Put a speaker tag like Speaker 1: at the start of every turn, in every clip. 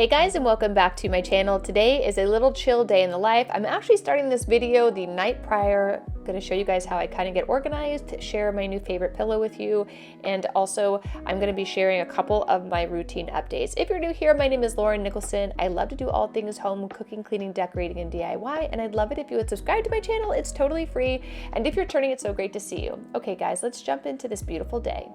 Speaker 1: Hey guys, and welcome back to my channel. Today is a little chill day in the life. I'm actually starting this video the night prior. I'm going to show you guys how I kind of get organized, share my new favorite pillow with you, and also I'm going to be sharing a couple of my routine updates. If you're new here, my name is Lauren Nicholson. I love to do all things home, cooking, cleaning, decorating, and DIY, and I'd love it if you would subscribe to my channel. It's totally free, and if you're turning, it's so great to see you. Okay guys, let's jump into this beautiful day.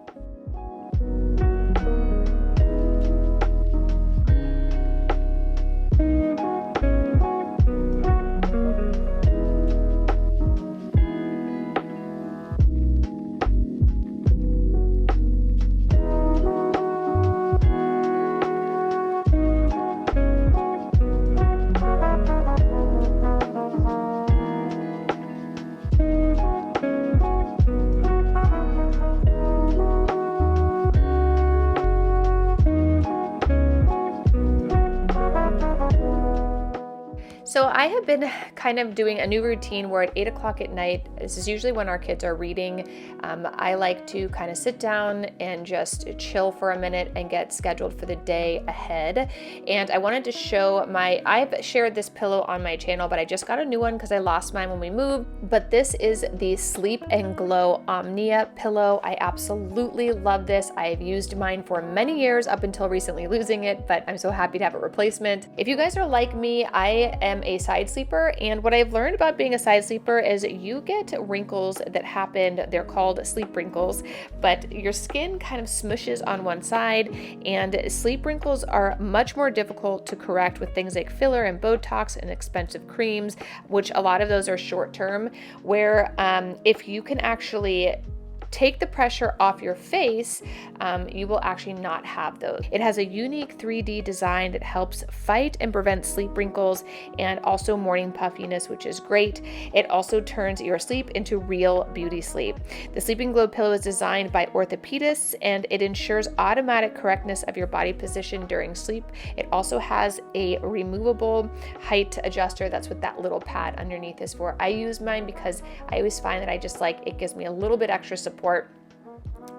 Speaker 1: So I have been kind of doing a new routine where at 8 o'clock at night, this is usually when our kids are reading, I like to kind of sit down and just chill for a minute and get scheduled for the day ahead. And I wanted to show I've shared this pillow on my channel, but I just got a new one because I lost mine when we moved. But this is the Sleep and Glow Omnia pillow. I absolutely love this. I have used mine for many years up until recently losing it, but I'm so happy to have a replacement. If you guys are like me, I am a side sleeper, and what I've learned about being a side sleeper is you get wrinkles that happen. They're called sleep wrinkles, but your skin kind of smushes on one side, and sleep wrinkles are much more difficult to correct with things like filler and Botox and expensive creams, which a lot of those are short term, where if you can actually take the pressure off your face, you will actually not have those. It has a unique 3D design that helps fight and prevent sleep wrinkles and also morning puffiness, which is great. It also turns your sleep into real beauty sleep. The Sleep and Glow pillow is designed by orthopedists, and it ensures automatic correctness of your body position during sleep. It also has a removable height adjuster. That's what that little pad underneath is for. I use mine because I always find that I just like, it gives me a little bit extra support,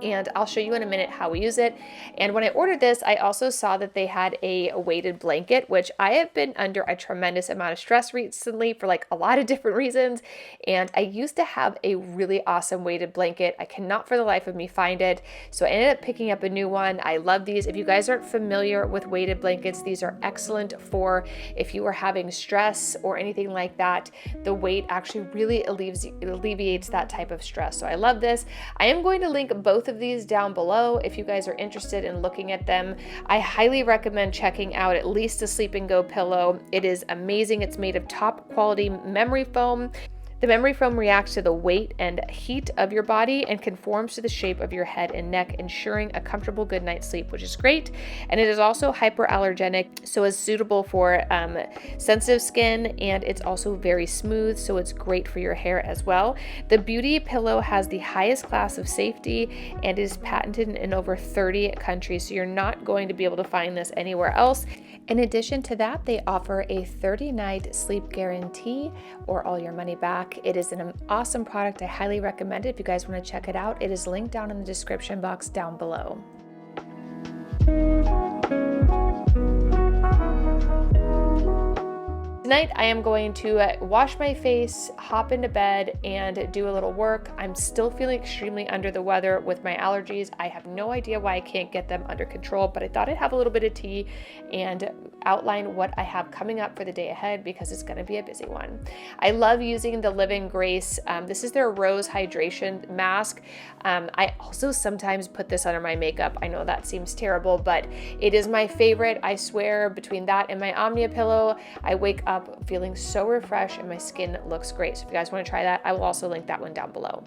Speaker 1: and I'll show you in a minute how we use it. And when I ordered this, I also saw that they had a weighted blanket, which I have been under a tremendous amount of stress recently for like a lot of different reasons. And I used to have a really awesome weighted blanket. I cannot for the life of me find it. So I ended up picking up a new one. I love these. If you guys aren't familiar with weighted blankets, these are excellent for if you are having stress or anything like that. The weight actually really alleviates that type of stress. So I love this. I am going to link both of these down below if you guys are interested in looking at them. I highly recommend checking out at least the Sleep and Go pillow. It is amazing. It's made of top quality memory foam. The memory foam reacts to the weight and heat of your body and conforms to the shape of your head and neck, ensuring a comfortable good night's sleep, which is great. And it is also hypoallergenic, so it's suitable for sensitive skin, and it's also very smooth, so it's great for your hair as well. The beauty pillow has the highest class of safety and is patented in over 30 countries, so you're not going to be able to find this anywhere else. In addition to that, they offer a 30-night sleep guarantee or all your money back. It is an awesome product. I highly recommend it. If you guys want to check it out, it is linked down in the description box down below. Tonight I am going to wash my face, hop into bed, and do a little work. I'm still feeling extremely under the weather with my allergies. I have no idea why I can't get them under control, but I thought I'd have a little bit of tea and outline what I have coming up for the day ahead because it's going to be a busy one. I love using the Live Grace. This is their Rose Hydration Mask. I also sometimes put this under my makeup. I know that seems terrible, but it is my favorite. I swear, between that and my Omnia pillow, I wake up feeling so refreshed and my skin looks great. So if you guys want to try that, I will also link that one down below.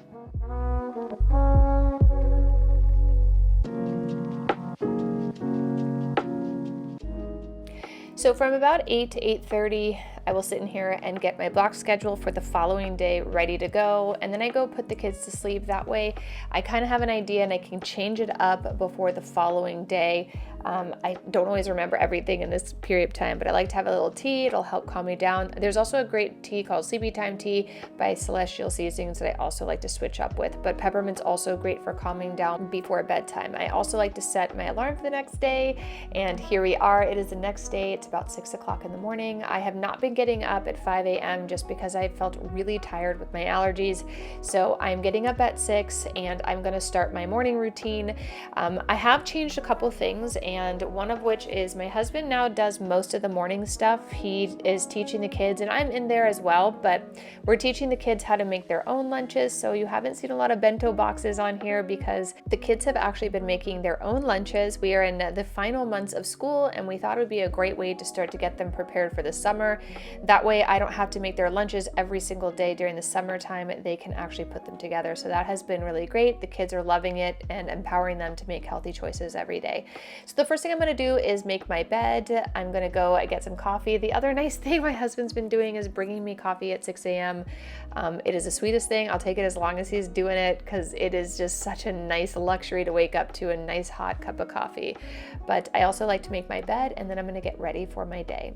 Speaker 1: So from about 8 to 8:30, I will sit in here and get my block schedule for the following day ready to go, and then I go put the kids to sleep. That way I kind of have an idea and I can change it up before the following day. I don't always remember everything in this period of time, but I like to have a little tea. It'll help calm me down. There's also a great tea called Sleepy Time Tea by Celestial Seasonings that I also like to switch up with, but peppermint's also great for calming down before bedtime. I also like to set my alarm for the next day, and here we are. It is the next day. It's about 6 o'clock in the morning. I have not been getting up at 5 a.m. just because I felt really tired with my allergies. So I'm getting up at 6 and I'm going to start my morning routine. I have changed a couple things, and one of which is my husband now does most of the morning stuff. He is teaching the kids, and I'm in there as well, but we're teaching the kids how to make their own lunches. So you haven't seen a lot of bento boxes on here because the kids have actually been making their own lunches. We are in the final months of school, and we thought it would be a great way to start to get them prepared for the summer. That way I don't have to make their lunches every single day during the summertime. They can actually put them together. So that has been really great. The kids are loving it and empowering them to make healthy choices every day. So the first thing I'm going to do is make my bed. I'm going to go get some coffee. The other nice thing my husband's been doing is bringing me coffee at 6 a.m. It is the sweetest thing. I'll take it as long as he's doing it because it is just such a nice luxury to wake up to a nice hot cup of coffee. But I also like to make my bed, and then I'm going to get ready for my day.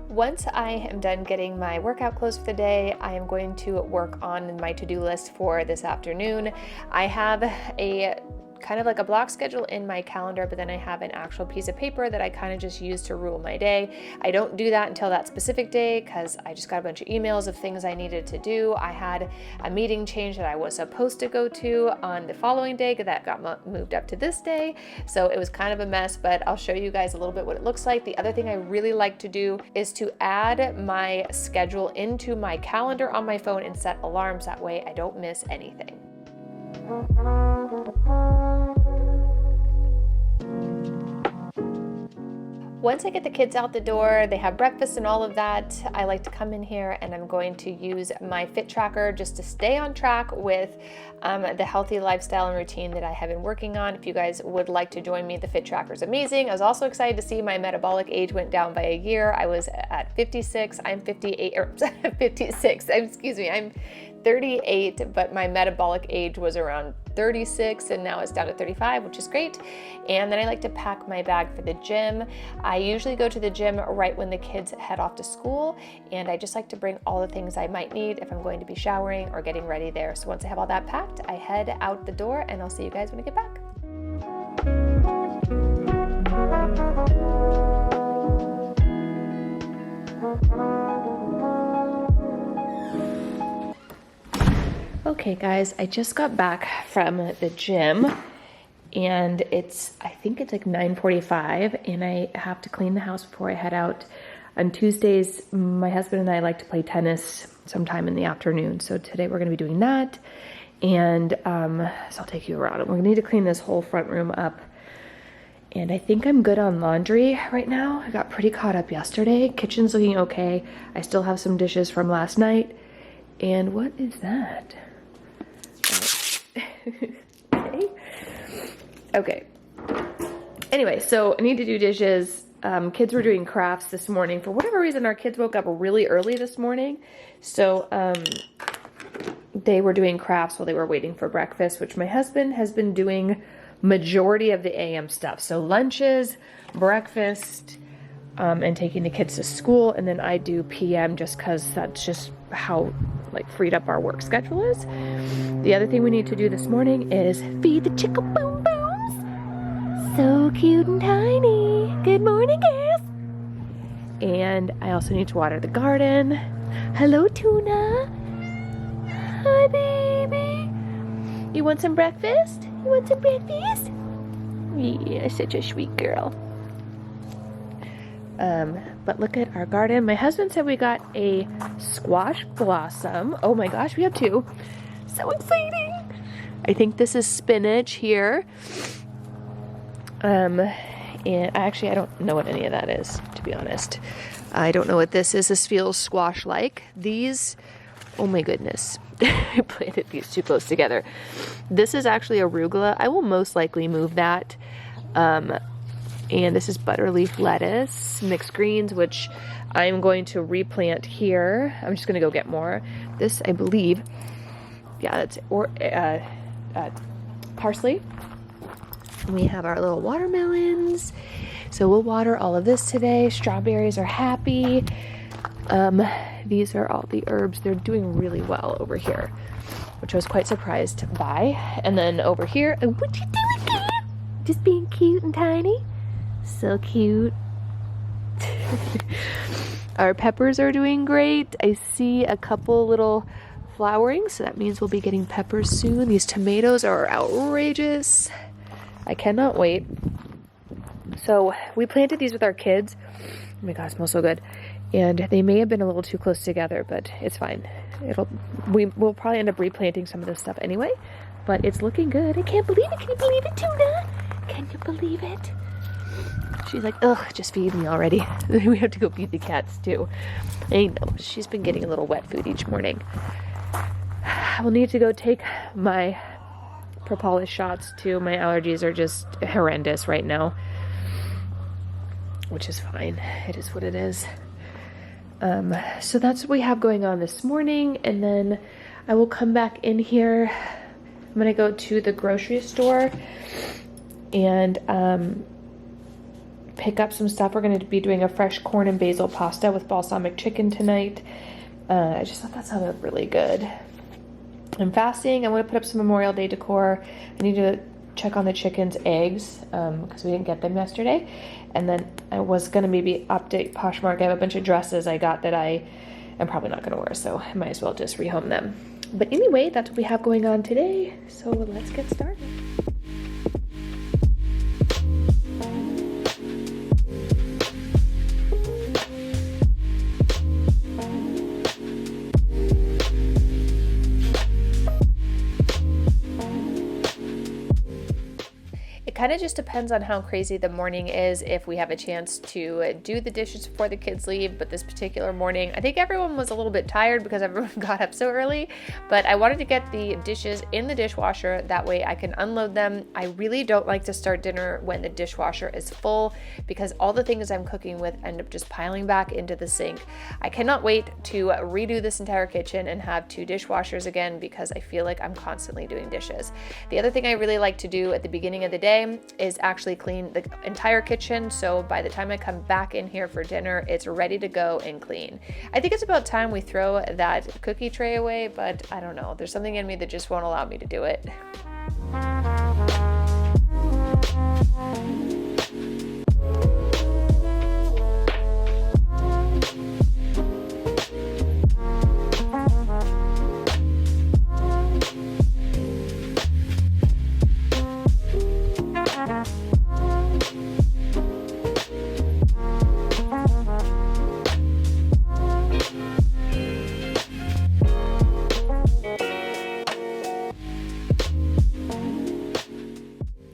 Speaker 1: Once I am done getting my workout clothes for the day, I am going to work on my to-do list for this afternoon. I have a kind of like a block schedule in my calendar, but then I have an actual piece of paper that I kind of just use to rule my day. I don't do that until that specific day because I just got a bunch of emails of things I needed to do. I had a meeting change that I was supposed to go to on the following day that got moved up to this day. So it was kind of a mess, but I'll show you guys a little bit what it looks like. The other thing I really like to do is to add my schedule into my calendar on my phone and set alarms. That way I don't miss anything. Once I get the kids out the door, they have breakfast and all of that, I like to come in here and I'm going to use my Fit Tracker just to stay on track with the healthy lifestyle and routine that I have been working on. If you guys would like to join me, the Fit Tracker is amazing. I was also excited to see my metabolic age went down by a year. I was at 56, I'm 58, or 56, I'm 38, but my metabolic age was around 36 and now it's down to 35, which is great. And then I like to pack my bag for the gym. I usually go to the gym right when the kids head off to school, and I just like to bring all the things I might need if I'm going to be showering or getting ready there. So once I have all that packed, I head out the door and I'll see you guys when I get back. Okay guys, I just got back from the gym and I think it's like 9:45 and I have to clean the house before I head out. On Tuesdays, my husband and I like to play tennis sometime in the afternoon. So today we're gonna be doing that. And so I'll take you around. We're gonna need to clean this whole front room up. And I think I'm good on laundry right now. I got pretty caught up yesterday. Kitchen's looking okay. I still have some dishes from last night. And what is that? Okay. Anyway, so I need to do dishes. Kids were doing crafts this morning. For whatever reason, our kids woke up really early this morning. So they were doing crafts while they were waiting for breakfast, which my husband has been doing majority of the AM stuff. So lunches, breakfast, and taking the kids to school. And then I do PM just because that's just how freed up our work schedule is. The other thing we need to do this morning is feed the chicken boom booms. So cute and tiny. Good morning, girls. And I also need to water the garden. Hello, Tuna. Hi, baby. You want some breakfast? You want some breakfast? Yeah, such a sweet girl. But look at our garden. My husband said we got a squash blossom. Oh my gosh, we have two. So exciting. I think this is spinach here. And actually I don't know what any of that is, to be honest. I don't know what this is. This feels squash-like. These Oh my goodness. I planted these too close together. This is actually arugula. I will most likely move that. And this is butterleaf lettuce, mixed greens, which I'm going to replant here. I'm just gonna go get more. This, I believe, yeah, that's parsley. We have our little watermelons. So we'll water all of this today. Strawberries are happy. These are all the herbs. They're doing really well over here, which I was quite surprised by. And then over here, what you doing, girl? Just being cute and tiny. So cute. Our peppers are doing great. I see a couple little flowering, so that means we'll be getting peppers soon. These tomatoes are outrageous. I cannot wait. So we planted these with our kids. Oh my God, it smells so good. And they may have been a little too close together, but it's fine. We'll probably end up replanting some of this stuff anyway, but it's looking good. I can't believe it. Can you believe it, Tuna? Can you believe it? She's like, ugh, just feed me already. We have to go feed the cats too. I know, she's been getting a little wet food each morning. I will need to go take my propolis shots too. My allergies are just horrendous right now, which is fine. It is what it is. So that's what we have going on this morning. And then I will come back in here. I'm going to go to the grocery store and, pick up some stuff. We're going to be doing a fresh corn and basil pasta with balsamic chicken tonight. I just thought that sounded really good. I'm fasting. I'm going to put up some Memorial Day decor. I need to check on the chicken's eggs because we didn't get them yesterday. And then I was going to maybe update Poshmark. I have a bunch of dresses I got that I am probably not going to wear, so I might as well just rehome them. But anyway, that's what we have going on today. So let's get started. Kind of just depends on how crazy the morning is, if we have a chance to do the dishes before the kids leave. But this particular morning, I think everyone was a little bit tired because everyone got up so early, but I wanted to get the dishes in the dishwasher. That way I can unload them. I really don't like to start dinner when the dishwasher is full because all the things I'm cooking with end up just piling back into the sink. I cannot wait to redo this entire kitchen and have 2 dishwashers again because I feel like I'm constantly doing dishes. The other thing I really like to do at the beginning of the day is actually clean the entire kitchen, so by the time I come back in here for dinner, it's ready to go and clean. I think it's about time we throw that cookie tray away, but I don't know. There's something in me that just won't allow me to do it.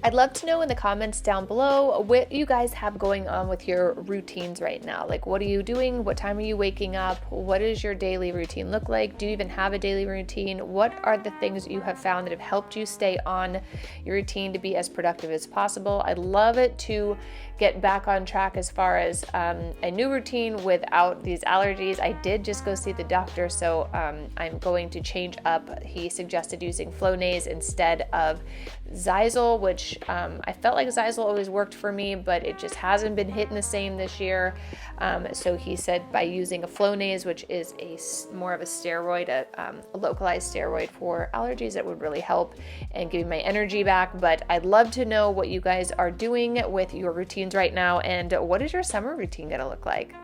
Speaker 1: I'd love to know in the comments down below what you guys have going on with your routines right now. Like, what are you doing? What time are you waking up? What does your daily routine look like? Do you even have a daily routine? What are the things you have found that have helped you stay on your routine to be as productive as possible? I'd love it to get back on track as far as a new routine without these allergies. I did just go see the doctor, so I'm going to change up. He suggested using Flonase instead of Zyzol, which I felt like Zyzol always worked for me, but it just hasn't been hitting the same this year. So he said by using a Flonase, which is more of a steroid, a localized steroid for allergies, that would really help and give me my energy back. But I'd love to know what you guys are doing with your routines right now, and what is your summer routine going to look like?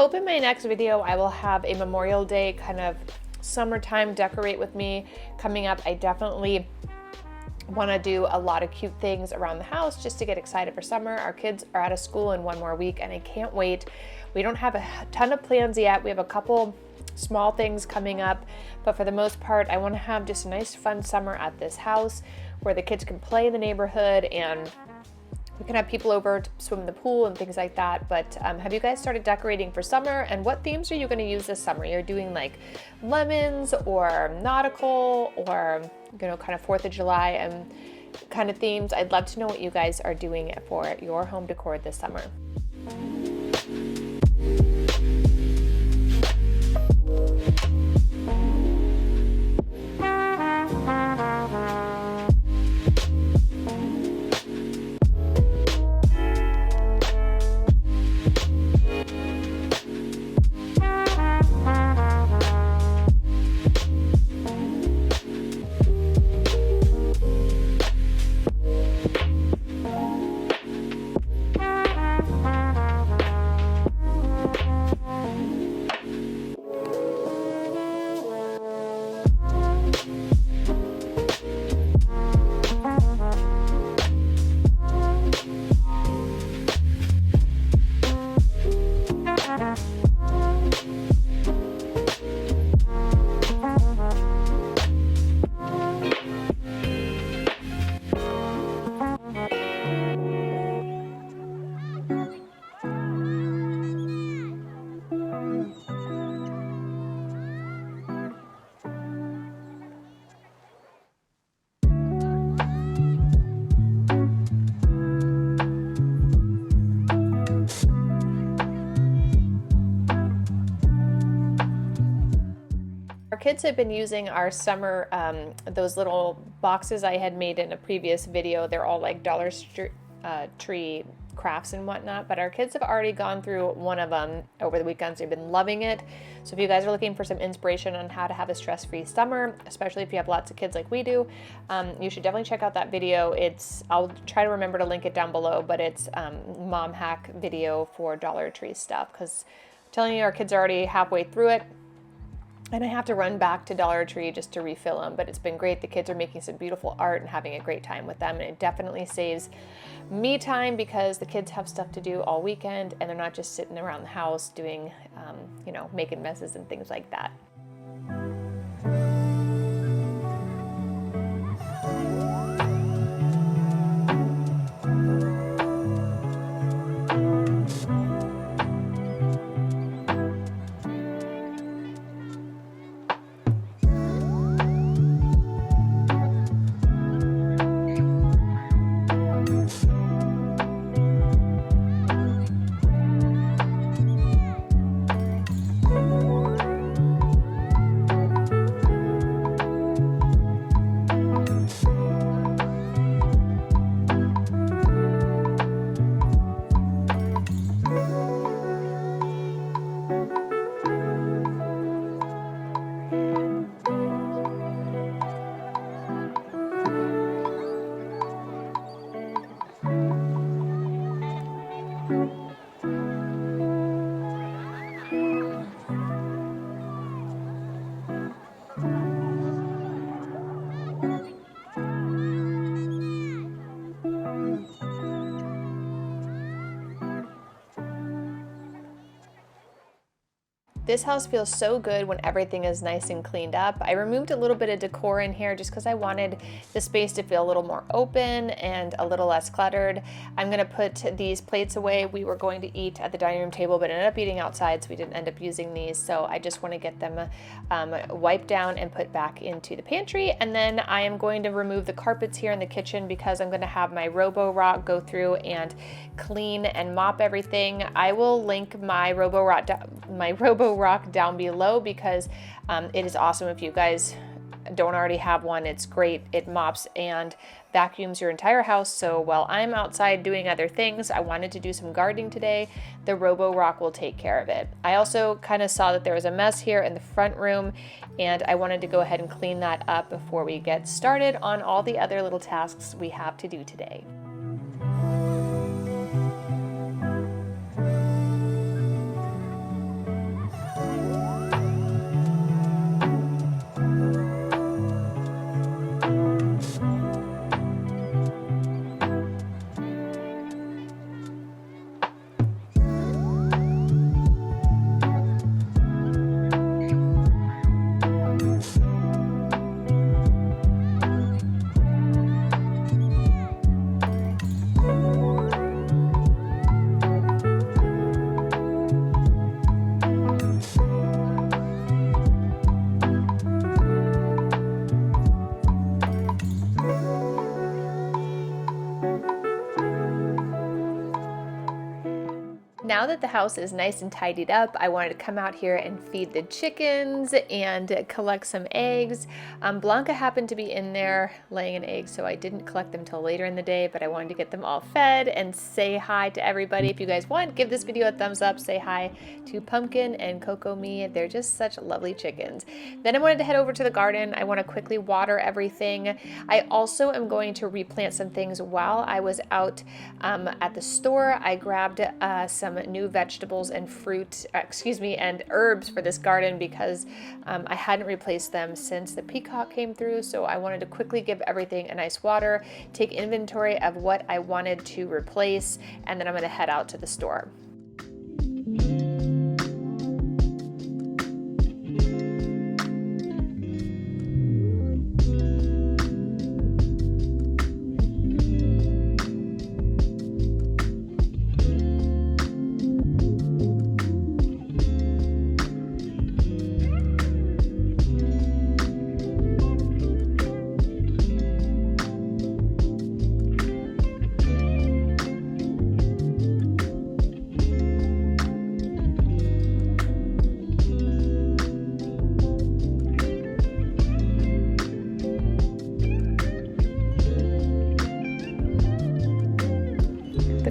Speaker 1: hope in my next video I will have a Memorial Day kind of summertime decorate with me coming up. I definitely want to do a lot of cute things around the house just to get excited for summer. Our kids are out of school in 1 more week and I can't wait. We don't have a ton of plans yet. We have a couple small things coming up, but for the most part I want to have just a nice fun summer at this house where the kids can play in the neighborhood and we can have people over to swim in the pool and things like that. But have you guys started decorating for summer, and what themes are you going to use this summer? You're doing like lemons or nautical or, you know, kind of 4th of July and kind of themes. I'd love to know what you guys are doing for your home decor this summer. Our kids have been using our summer, those little boxes I had made in a previous video. They're all like Dollar Tree crafts and whatnot, but our kids have already gone through one of them over the weekends. They've been loving it. So if you guys are looking for some inspiration on how to have a stress-free summer, especially if you have lots of kids like we do, you should definitely check out that video. I'll try to remember to link it down below, but it's mom hack video for Dollar Tree stuff, because I'm telling you, our kids are already halfway through it. And I have to run back to Dollar Tree just to refill them, but it's been great. The kids are making some beautiful art and having a great time with them, and it definitely saves me time because the kids have stuff to do all weekend and they're not just sitting around the house doing, you know, making messes and things like that. This house feels so good when everything is nice and cleaned up. I removed a little bit of decor in here just because I wanted the space to feel a little more open and a little less cluttered. I'm gonna put these plates away. We were going to eat at the dining room table, but ended up eating outside, so we didn't end up using these. So I just want to get them wiped down and put back into the pantry. And then I am going to remove the carpets here in the kitchen because I'm gonna have my Robo-Rock go through and clean and mop everything. I will link my Robo-Rock down below because it is awesome. If you guys don't already have one, it's great. It mops and vacuums your entire house. So while I'm outside doing other things, I wanted to do some gardening today, the Robo-Rock will take care of it. I also kind of saw that there was a mess here in the front room and I wanted to go ahead and clean that up before we get started on all the other little tasks we have to do today. Now that the house is nice and tidied up, I wanted to come out here and feed the chickens and collect some eggs. Blanca happened to be in there laying an egg, so I didn't collect them till later in the day, but I wanted to get them all fed and say hi to everybody. If you guys want, give this video a thumbs up, say hi to Pumpkin and Coco Me. They're just such lovely chickens. Then I wanted to head over to the garden. I want to quickly water everything. I also am going to replant some things while I was out at the store. I grabbed some new vegetables and fruit, and herbs for this garden because I hadn't replaced them since the peacock came through. So I wanted to quickly give everything a nice water, take inventory of what I wanted to replace, and then I'm going to head out to the store.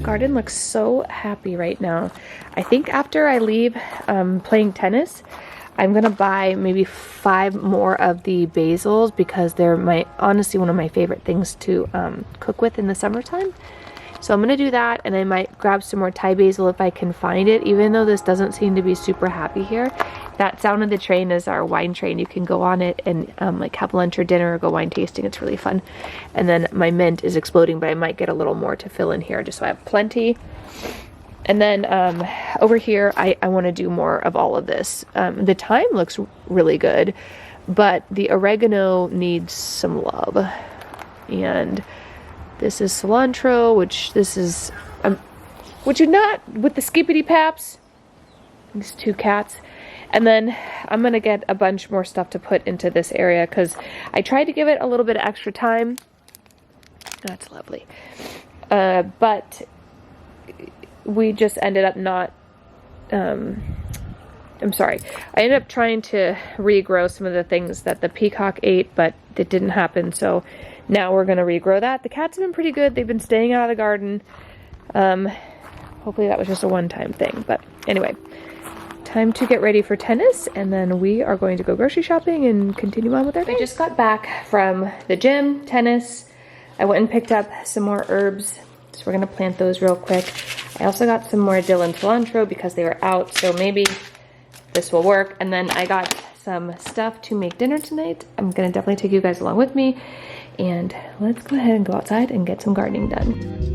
Speaker 1: Garden looks so happy right now. I think after I leave playing tennis, I'm gonna buy maybe 5 more of the basils because they're honestly one of my favorite things to cook with in the summertime. So I'm gonna do that, and I might grab some more Thai basil if I can find it, even though this doesn't seem to be super happy here. That Sound of the Train is our wine train. You can go on it and like have lunch or dinner or go wine tasting. It's really fun. And then my mint is exploding, but I might get a little more to fill in here just so I have plenty. And then over here, I want to do more of all of this. The thyme looks really good, but the oregano needs some love. And this is cilantro, which you're not with the skippity paps. These 2 cats. And then I'm gonna get a bunch more stuff to put into this area because I tried to give it a little bit of extra time. That's lovely. But we just ended up not, I ended up trying to regrow some of the things that the peacock ate, but it didn't happen. So now we're gonna regrow that. The cats have been pretty good. They've been staying out of the garden. Hopefully that was just a one-time thing. But anyway, time to get ready for tennis, and then we are going to go grocery shopping and continue on with our day. I just got back from the gym, tennis. I went and picked up some more herbs, so we're gonna plant those real quick. I also got some more dill and cilantro because they were out, so maybe this will work. And then I got some stuff to make dinner tonight. I'm gonna definitely take you guys along with me, and let's go ahead and go outside and get some gardening done.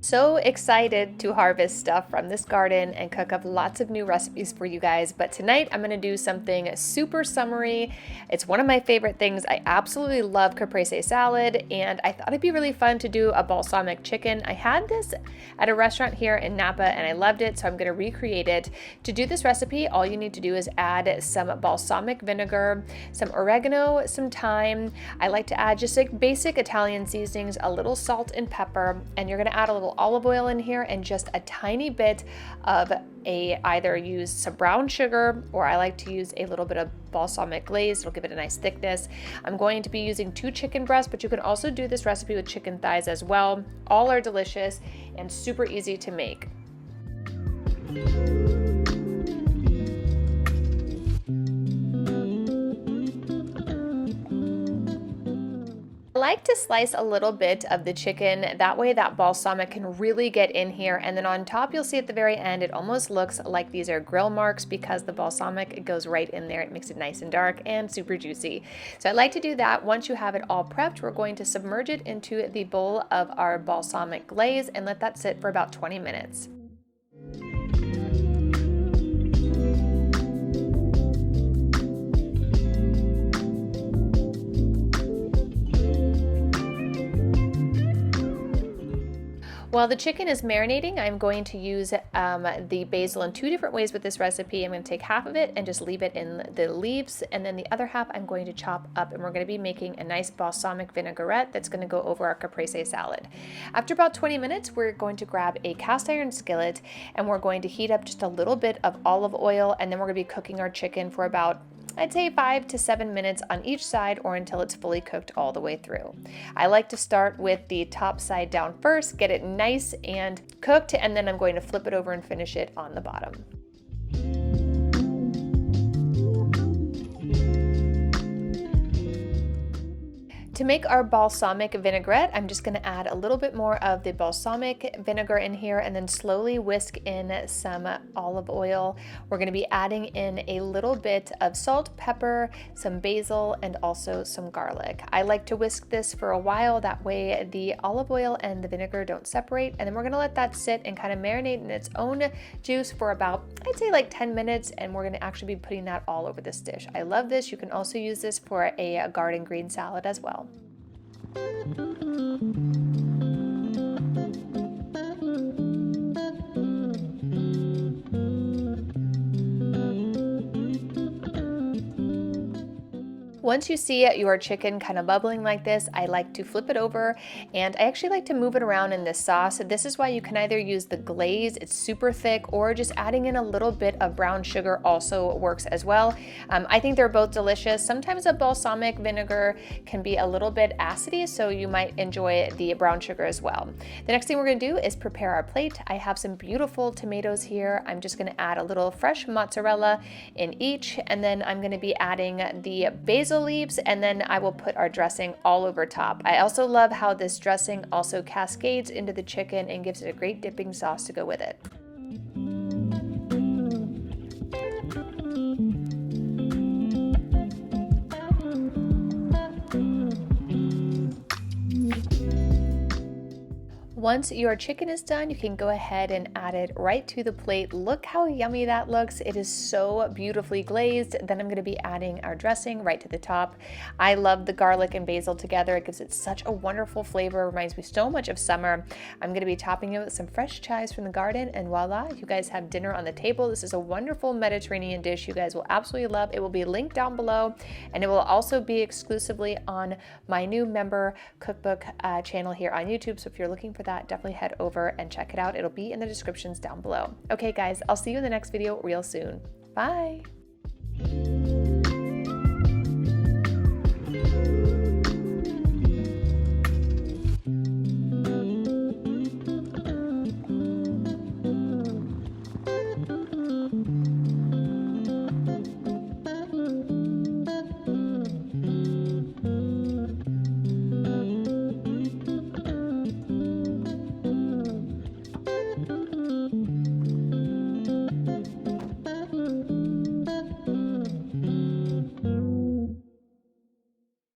Speaker 1: So excited to harvest stuff from this garden and cook up lots of new recipes for you guys. But tonight I'm gonna do something super summery. It's one of my favorite things. I absolutely love Caprese salad, and I thought it'd be really fun to do a balsamic chicken. I had this at a restaurant here in Napa and I loved it, so I'm gonna recreate it. To do this recipe, all you need to do is add some balsamic vinegar, some oregano, some thyme. I like to add just like basic Italian seasonings, a little salt and pepper, and you're gonna add a little olive oil in here and just a tiny bit of either use some brown sugar, or I like to use a little bit of balsamic glaze. It'll give it a nice thickness. I'm going to be using 2 chicken breasts, but you can also do this recipe with chicken thighs as well. All are delicious and super easy to make. I like to slice a little bit of the chicken, that way that balsamic can really get in here, and then on top you'll see at the very end it almost looks like these are grill marks because the balsamic goes right in there. It makes it nice and dark and super juicy. So I like to do that. Once you have it all prepped, we're going to submerge it into the bowl of our balsamic glaze and let that sit for about 20 minutes. While the chicken is marinating, I'm going to use the basil in 2 different ways with this recipe. I'm going to take half of it and just leave it in the leaves, and then the other half I'm going to chop up, and we're going to be making a nice balsamic vinaigrette that's going to go over our caprese salad. After about 20 minutes, we're going to grab a cast iron skillet, and we're going to heat up just a little bit of olive oil, and then we're going to be cooking our chicken for about, I'd say, 5 to 7 minutes on each side, or until it's fully cooked all the way through. I like to start with the top side down first, get it nice and cooked, and then I'm going to flip it over and finish it on the bottom. To make our balsamic vinaigrette, I'm just going to add a little bit more of the balsamic vinegar in here and then slowly whisk in some olive oil. We're going to be adding in a little bit of salt, pepper, some basil, and also some garlic. I like to whisk this for a while, that way the olive oil and the vinegar don't separate, and then we're going to let that sit and kind of marinate in its own juice for about, I'd say, like 10 minutes, and we're going to actually be putting that all over this dish. I love this. You can also use this for a garden green salad as well. Once you see your chicken kind of bubbling like this, I like to flip it over, and I actually like to move it around in this sauce. This is why you can either use the glaze, it's super thick, or just adding in a little bit of brown sugar also works as well. I think they're both delicious. Sometimes a balsamic vinegar can be a little bit acidy, so you might enjoy the brown sugar as well. The next thing we're going to do is prepare our plate. I have some beautiful tomatoes here. I'm just going to add a little fresh mozzarella in each, and then I'm going to be adding the basil leaves, and then I will put our dressing all over top. I also love how this dressing also cascades into the chicken and gives it a great dipping sauce to go with it. Once your chicken is done, you can go ahead and add it right to the plate. Look how yummy that looks. It is so beautifully glazed. Then I'm going to be adding our dressing right to the top. I love the garlic and basil together. It gives it such a wonderful flavor. It reminds me so much of summer. I'm going to be topping it with some fresh chives from the garden, and voila, you guys have dinner on the table. This is a wonderful Mediterranean dish you guys will absolutely love. It will be linked down below, and it will also be exclusively on my new member cookbook channel here on YouTube. So if you're looking for that, definitely head over and check it out. It'll be in the descriptions down below. Okay guys, I'll see you in the next video real soon. Bye.